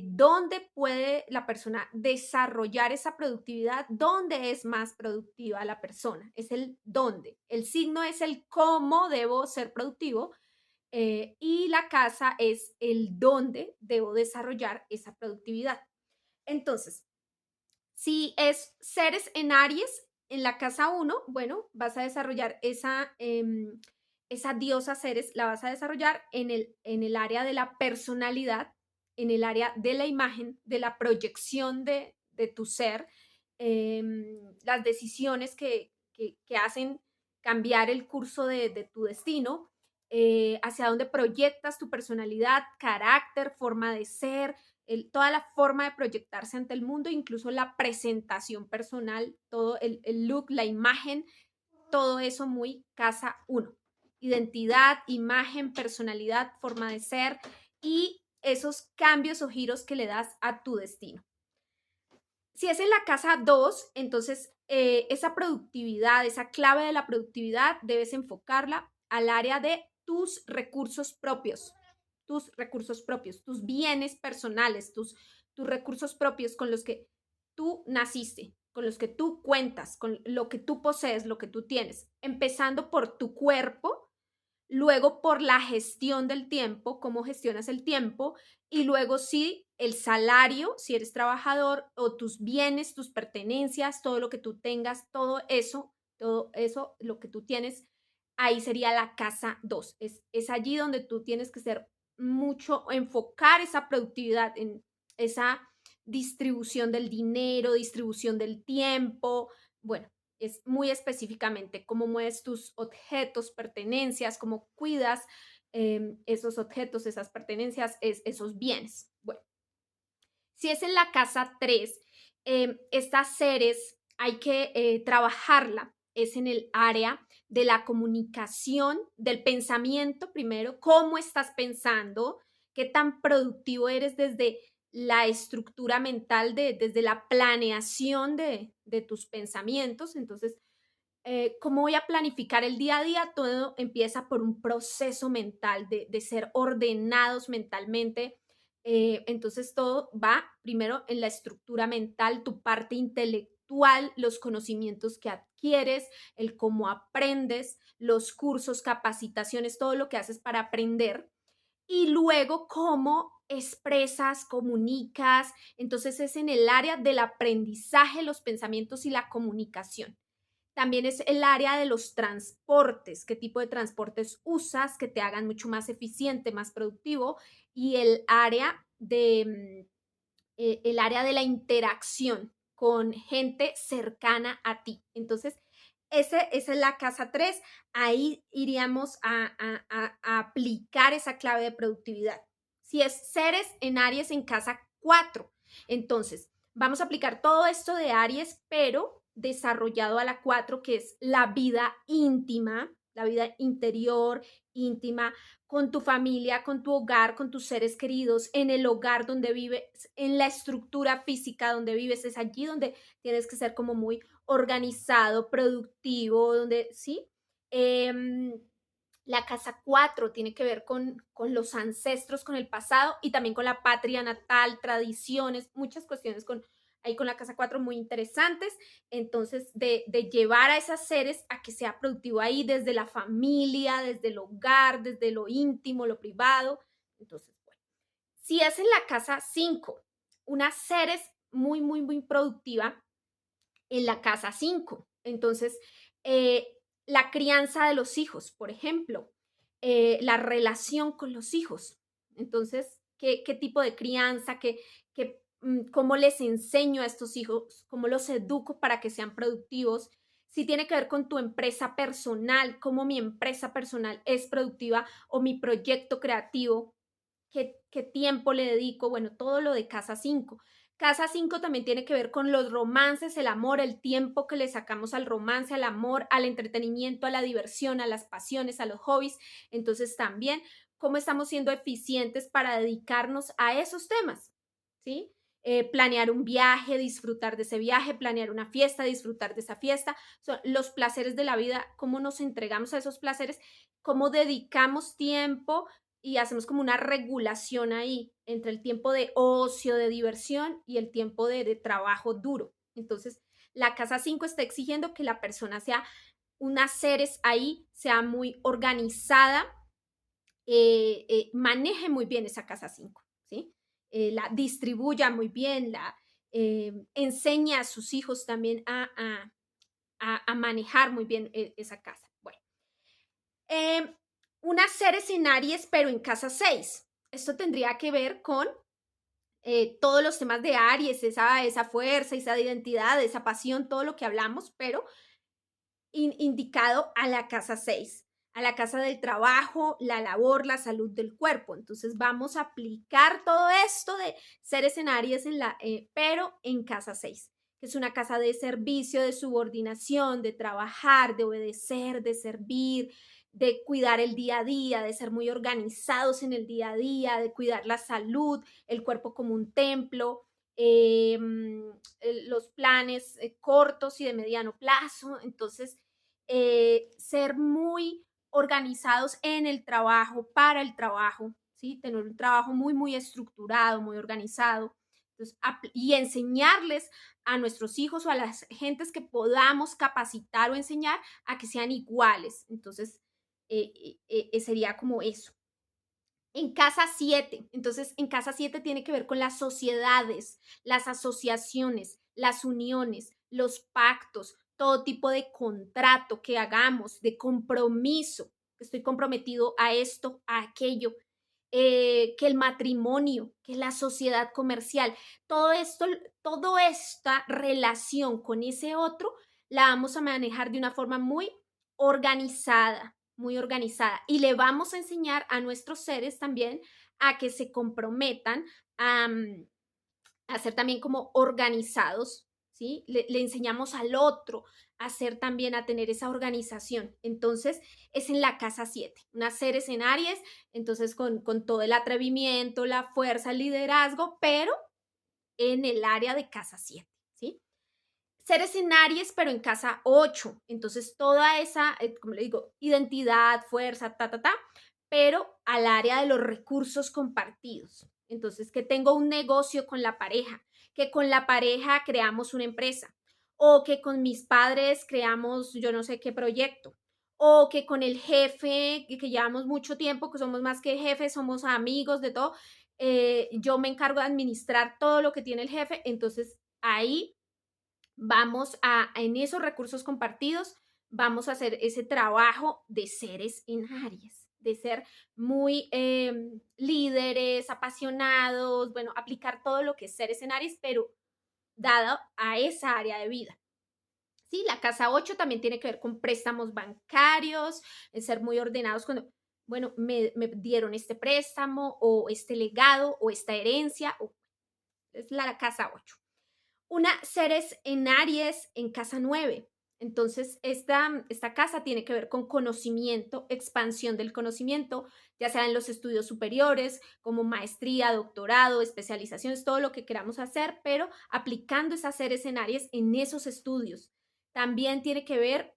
donde puede la persona desarrollar esa productividad, dónde es más productiva la persona, es el dónde. El signo es el cómo debo ser productivo y la casa es el dónde debo desarrollar esa productividad. Entonces, si es seres en Aries, en la casa 1, bueno, vas a desarrollar esa diosa Ceres, la vas a desarrollar en el área de la personalidad, en el área de la imagen, de la proyección de tu ser, las decisiones que hacen cambiar el curso de tu destino, hacia dónde proyectas tu personalidad, carácter, forma de ser, toda la forma de proyectarse ante el mundo, incluso la presentación personal, todo el look, la imagen, todo eso muy casa uno. Identidad, imagen, personalidad, forma de ser y esos cambios o giros que le das a tu destino. Si es en la casa 2, entonces esa productividad, esa clave de la productividad, debes enfocarla al área de tus recursos propios, tus bienes personales, tus recursos propios con los que tú naciste, con los que tú cuentas, con lo que tú posees, lo que tú tienes, empezando por tu cuerpo, luego por la gestión del tiempo, cómo gestionas el tiempo, y luego sí el salario, si eres trabajador, o tus bienes, tus pertenencias, todo lo que tú tengas, todo eso, lo que tú tienes, ahí sería la casa 2. Es allí donde tú tienes que ser mucho, enfocar esa productividad en esa distribución del dinero, distribución del tiempo, bueno, es muy específicamente cómo mueves tus objetos, pertenencias, cómo cuidas esos objetos, esas pertenencias, esos bienes. Bueno, si es en la casa 3, estas seres hay que trabajarla, es en el área de la comunicación, del pensamiento primero, cómo estás pensando, qué tan productivo eres desde la estructura mental, desde la planeación de tus pensamientos. Entonces, cómo voy a planificar el día a día, todo empieza por un proceso mental, de ser ordenados mentalmente. Entonces todo va primero en la estructura mental, tu parte intelectual, los conocimientos que adquieres, el cómo aprendes, los cursos, capacitaciones, todo lo que haces para aprender. Y luego cómo expresas, comunicas. Entonces es en el área del aprendizaje, los pensamientos y la comunicación. También es el área de los transportes, qué tipo de transportes usas que te hagan mucho más eficiente, más productivo, y el área de la interacción con gente cercana a ti. Entonces, esa es la casa 3. Ahí iríamos a aplicar esa clave de productividad. Si es seres en Aries en casa 4, entonces vamos a aplicar todo esto de Aries, pero desarrollado a la 4, que es la vida íntima, la vida interior, íntima, con tu familia, con tu hogar, con tus seres queridos, en el hogar donde vives, en la estructura física donde vives, es allí donde tienes que ser como muy organizado, productivo, donde, ¿sí? Eh, la casa 4 tiene que ver con los ancestros, con el pasado y también con la patria natal, tradiciones, muchas cuestiones ahí con la casa 4 muy interesantes. Entonces, de llevar a esas seres a que sea productivo ahí desde la familia, desde el hogar, desde lo íntimo, lo privado. Entonces, bueno, si es en la casa 5, una seres muy, muy, muy productiva en la casa 5. Entonces, eh, la crianza de los hijos, por ejemplo, la relación con los hijos. Entonces, ¿qué tipo de crianza? ¿Cómo les enseño a estos hijos? ¿Cómo los educo para que sean productivos? Si tiene que ver con tu empresa personal, cómo mi empresa personal es productiva o mi proyecto creativo, qué tiempo le dedico, bueno, todo lo de casa 5. Casa 5 también tiene que ver con los romances, el amor, el tiempo que le sacamos al romance, al amor, al entretenimiento, a la diversión, a las pasiones, a los hobbies. Entonces también cómo estamos siendo eficientes para dedicarnos a esos temas, ¿sí? Planear un viaje, disfrutar de ese viaje, planear una fiesta, disfrutar de esa fiesta, son los placeres de la vida, cómo nos entregamos a esos placeres, cómo dedicamos tiempo y hacemos como una regulación ahí entre el tiempo de ocio, de diversión y el tiempo de trabajo duro. Entonces, la casa 5 está exigiendo que la persona sea unas seres ahí, sea muy organizada, maneje muy bien esa casa 5, ¿sí? La distribuya muy bien, enseña a sus hijos también a manejar muy bien esa casa. Bueno, eh, unas seres en Aries, pero en casa 6. Esto tendría que ver con todos los temas de Aries, esa fuerza, esa identidad, esa pasión, todo lo que hablamos, pero indicado a la casa 6. a la casa del trabajo, la labor, la salud del cuerpo. Entonces vamos a aplicar todo esto de seres en Aries pero en casa 6, que es una casa de servicio, de subordinación, de trabajar, de obedecer, de servir, de cuidar el día a día, de ser muy organizados en el día a día, de cuidar la salud, el cuerpo como un templo, los planes cortos y de mediano plazo. Entonces, ser muy organizados en el trabajo, para el trabajo, ¿sí? Tener un trabajo muy, muy estructurado, muy organizado. Entonces, y enseñarles a nuestros hijos o a las gentes que podamos capacitar o enseñar a que sean iguales. Entonces, sería como eso. En casa 7, entonces en casa 7 tiene que ver con las sociedades, las asociaciones, las uniones, los pactos, todo tipo de contrato que hagamos, de compromiso, que estoy comprometido a esto, a aquello, que el matrimonio, que la sociedad comercial, todo esto, toda esta relación con ese otro la vamos a manejar de una forma muy organizada. Y le vamos a enseñar a nuestros seres también a que se comprometan a, a ser también como organizados, ¿sí? Le enseñamos al otro a ser también, a tener esa organización. Entonces, es en la casa 7, unas seres en Aries, entonces con todo el atrevimiento, la fuerza, el liderazgo, pero en el área de casa 7, ¿sí? Seres en Aries, pero en casa 8. Entonces, toda esa, como le digo, identidad, fuerza, pero al área de los recursos compartidos. Entonces, que tengo un negocio con la pareja, que con la pareja creamos una empresa, o que con mis padres creamos yo no sé qué proyecto, o que con el jefe, que llevamos mucho tiempo, que somos más que jefes, somos amigos de todo, yo me encargo de administrar todo lo que tiene el jefe. Entonces, ahí vamos en esos recursos compartidos, vamos a hacer ese trabajo de seres en Aries, de ser muy líderes, apasionados, bueno, aplicar todo lo que es seres en Aries, pero dado a esa área de vida. Sí, la casa 8 también tiene que ver con préstamos bancarios, en ser muy ordenados cuando, bueno, me dieron este préstamo o este legado o esta herencia, es la casa 8. Una Ceres en Aries en casa 9. Entonces, esta casa tiene que ver con conocimiento, expansión del conocimiento, ya sea en los estudios superiores, como maestría, doctorado, especializaciones, todo lo que queramos hacer, pero aplicando esas Ceres en Aries en esos estudios. También tiene que ver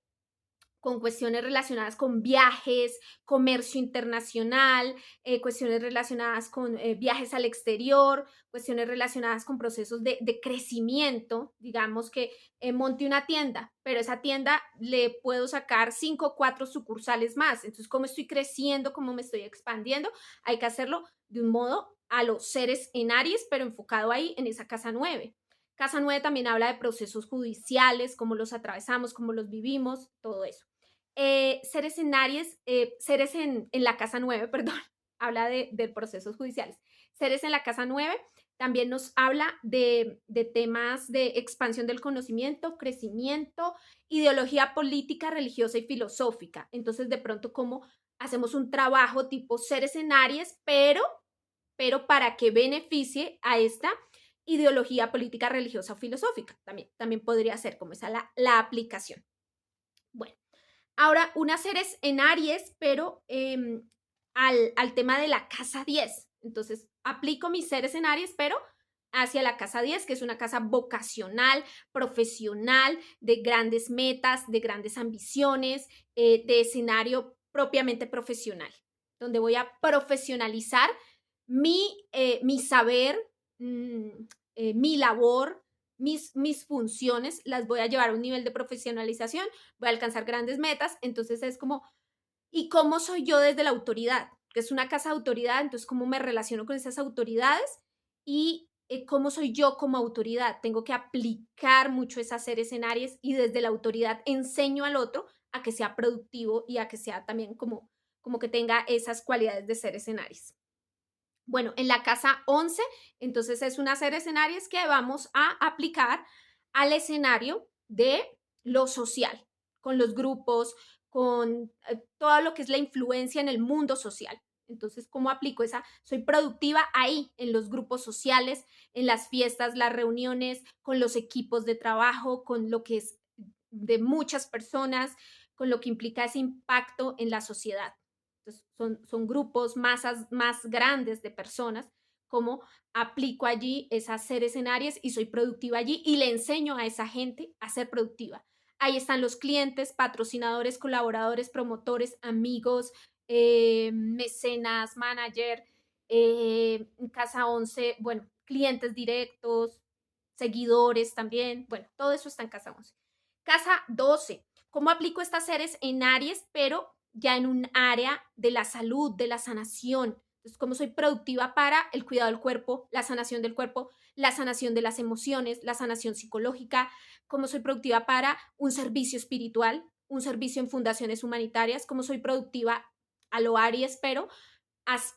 con cuestiones relacionadas con viajes, comercio internacional, cuestiones relacionadas con viajes al exterior, cuestiones relacionadas con procesos de crecimiento, digamos que monte una tienda, pero esa tienda le puedo sacar 5 o 4 sucursales más. Entonces, ¿cómo estoy creciendo? ¿Cómo me estoy expandiendo? Hay que hacerlo de un modo a los seres en Aries, pero enfocado ahí en esa casa 9. Casa 9 también habla de procesos judiciales, cómo los atravesamos, cómo los vivimos, todo eso. Seres en Aries, seres en la casa 9, perdón, habla de procesos judiciales. Seres en la casa 9 también nos habla de temas de expansión del conocimiento, crecimiento, ideología política, religiosa y filosófica. Entonces, de pronto, cómo hacemos un trabajo tipo seres en Aries, pero para que beneficie a esta ideología política, religiosa o filosófica. También podría ser como esa la aplicación. Bueno, ahora, unas seres en Aries, pero al tema de la casa 10. Entonces, aplico mis seres en Aries, pero hacia la casa 10, que es una casa vocacional, profesional, de grandes metas, de grandes ambiciones, de escenario propiamente profesional, donde voy a profesionalizar mi saber, mm, mi labor, mis funciones, las voy a llevar a un nivel de profesionalización, voy a alcanzar grandes metas. Entonces es como, ¿y cómo soy yo desde la autoridad? Que es una casa de autoridad, entonces cómo me relaciono con esas autoridades y cómo soy yo como autoridad. Tengo que aplicar mucho esas seres en Aries y desde la autoridad enseño al otro a que sea productivo y a que sea también como que tenga esas cualidades de seres en Aries. Bueno, en la casa 11, entonces es una serie de escenarios que vamos a aplicar al escenario de lo social, con los grupos, con todo lo que es la influencia en el mundo social. Entonces, ¿cómo aplico esa? Soy productiva ahí, en los grupos sociales, en las fiestas, las reuniones, con los equipos de trabajo, con lo que es de muchas personas, con lo que implica ese impacto en la sociedad. Entonces, son grupos, masas más grandes de personas, como aplico allí esas seres en Aries y soy productiva allí y le enseño a esa gente a ser productiva. Ahí están los clientes, patrocinadores, colaboradores, promotores, amigos, mecenas, manager, Casa 11, bueno, clientes directos, seguidores también, bueno, todo eso está en Casa 11. Casa 12, ¿cómo aplico estas seres en Aries, pero ya en un área de la salud, de la sanación? Entonces, cómo soy productiva para el cuidado del cuerpo, la sanación del cuerpo, la sanación de las emociones, la sanación psicológica, cómo soy productiva para un servicio espiritual, un servicio en fundaciones humanitarias, cómo soy productiva a lo Aries, pero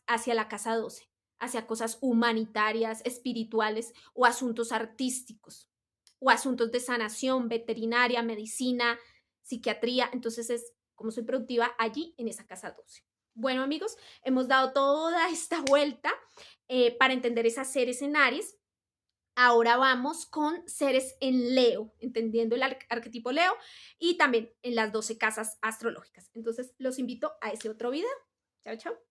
hacia la casa 12, hacia cosas humanitarias, espirituales o asuntos artísticos o asuntos de sanación, veterinaria, medicina, psiquiatría. Entonces es como soy productiva allí en esa casa 12. Bueno, amigos, hemos dado toda esta vuelta para entender esas seres en Aries. Ahora vamos con seres en Leo, entendiendo el arquetipo Leo y también en las 12 casas astrológicas. Entonces, los invito a ese otro video. Chao, chao.